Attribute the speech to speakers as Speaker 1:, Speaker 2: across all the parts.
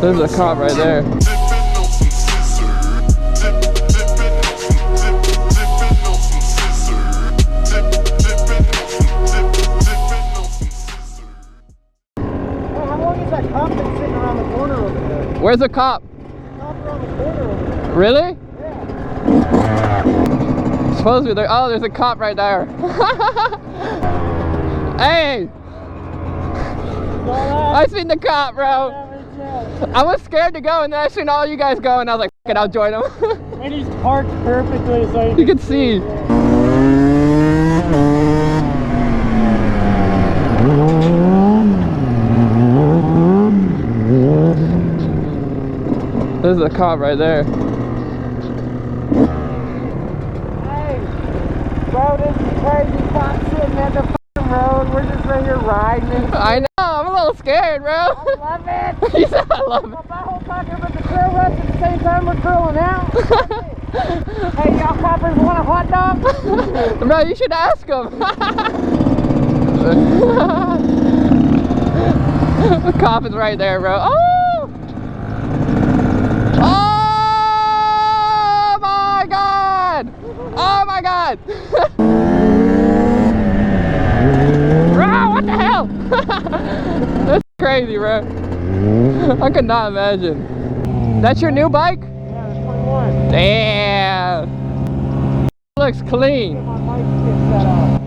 Speaker 1: There's a cop right there. Where's the cop? Really? Yeah. Supposedly there. Oh, there's a cop right there. Hey! I seen the cop, bro. I was scared to go, and then I seen all you guys go, and I was like, "F it, I'll join him."
Speaker 2: And he's parked perfectly, so
Speaker 1: you can see. There's a cop right there.
Speaker 2: Hey, bro, this is crazy. Cop sitting at the f***ing road. We're just right here riding.
Speaker 1: I know. I'm a little scared, bro.
Speaker 2: I love it.
Speaker 1: He said I love it.
Speaker 2: My butthole talking about the grill rush at the same time we're grilling out. Hey, y'all coppers want a hot dog?
Speaker 1: Bro, you should ask him. The cop is right there, bro. Oh! Oh my god! Oh my god! Bro, what the hell? That's crazy, bro. I could not imagine. That's your new bike?
Speaker 2: Yeah, it's 21.
Speaker 1: Damn! Looks clean.
Speaker 2: Get my mic set up.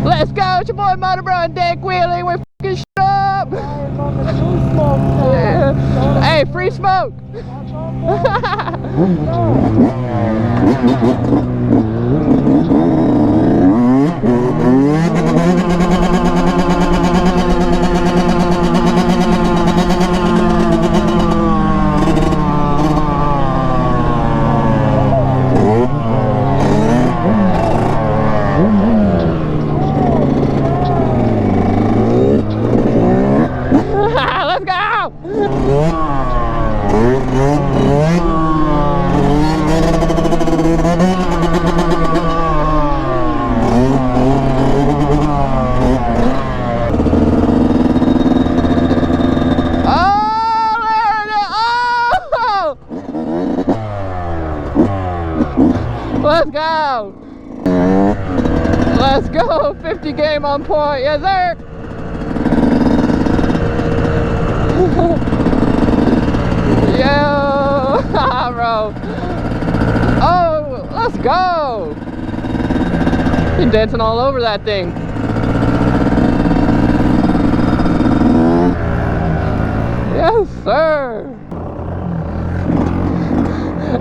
Speaker 1: Let's go, it's your boy MotoBroo and Dick Wheelie. We're fucking shit up.
Speaker 2: It's on the blue smoke side.
Speaker 1: Yeah. Hey, free smoke. Let's go! Let's go! Let's go! 50 game on point, yes sir! Yo! Bro! Oh! Let's go! He's dancing all over that thing. Yes sir!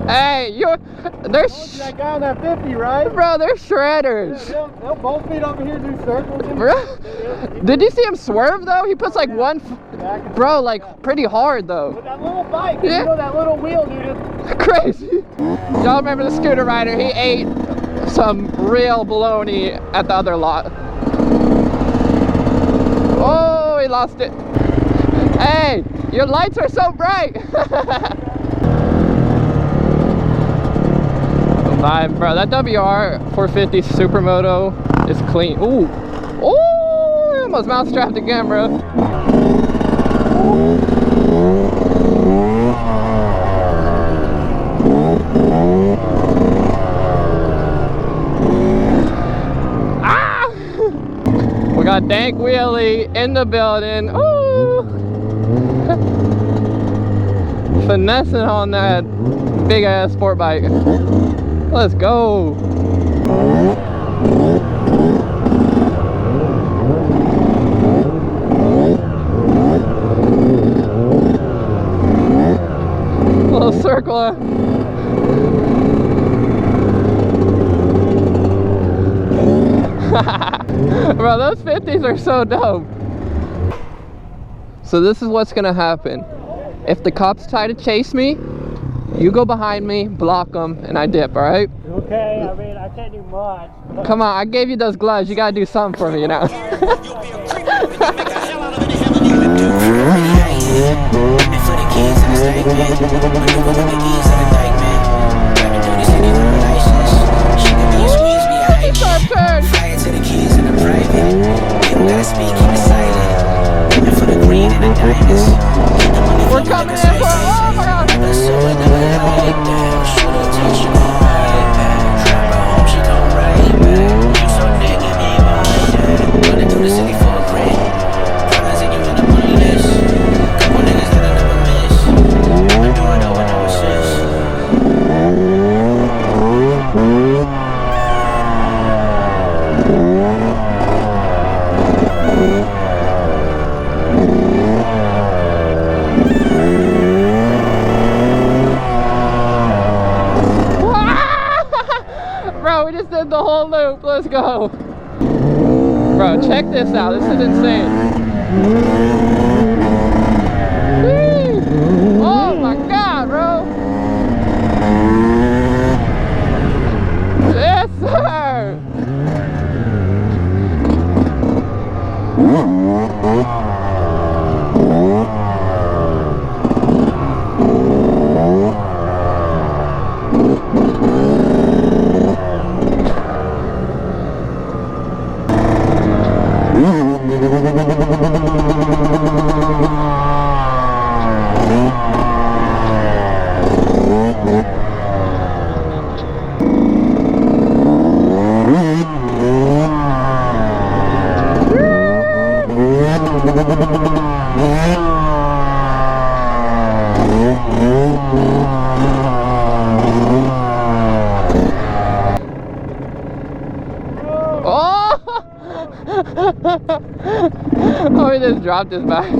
Speaker 1: Hey, they're
Speaker 2: that guy on that 50, right?
Speaker 1: Bro, they're shredders.
Speaker 2: Yeah, they'll both feet over here do circles.
Speaker 1: Bro, did you see him swerve though? He puts like one, bro, like pretty hard though.
Speaker 2: With that little bike,
Speaker 1: yeah.
Speaker 2: you know that little wheel, dude.
Speaker 1: Crazy. Y'all remember the scooter rider? He ate some real bologna at the other lot. Oh, he lost it. Hey, your lights are so bright. Bro, that WR 450 Supermoto is clean. Ooh, ooh, almost mousetrapped again, bro. Ah! We got Dank Wheelie in the building. Ooh, finessing on that big ass sport bike. Let's go. Little circle. Bro, those 50s are so dope. So this is what's gonna happen. If the cops try to chase me, you go behind me, block them, and I dip, alright?
Speaker 2: Okay, I mean, I can't do much.
Speaker 1: Come on, I gave you those gloves. You gotta do something for me, you know?
Speaker 3: Keep the money
Speaker 1: We're coming in for, oh my God. Bro, we just did the whole loop. Let's go. Bro, check this out. This is insane. Whee! Oh my God, bro. Yes, sir. Oh, we just dropped his back.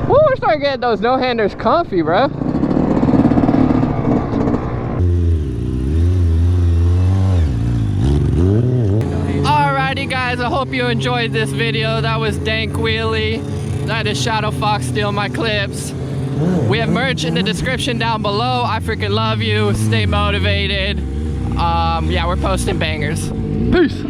Speaker 1: We're starting to get those no-handers comfy, bro. Alrighty guys, I hope you enjoyed this video. That was Dank Wheelie. That is Shadow Fox stealing my clips. We have merch in the description down below. I freaking love you. Stay motivated. Yeah, we're posting bangers. Peace.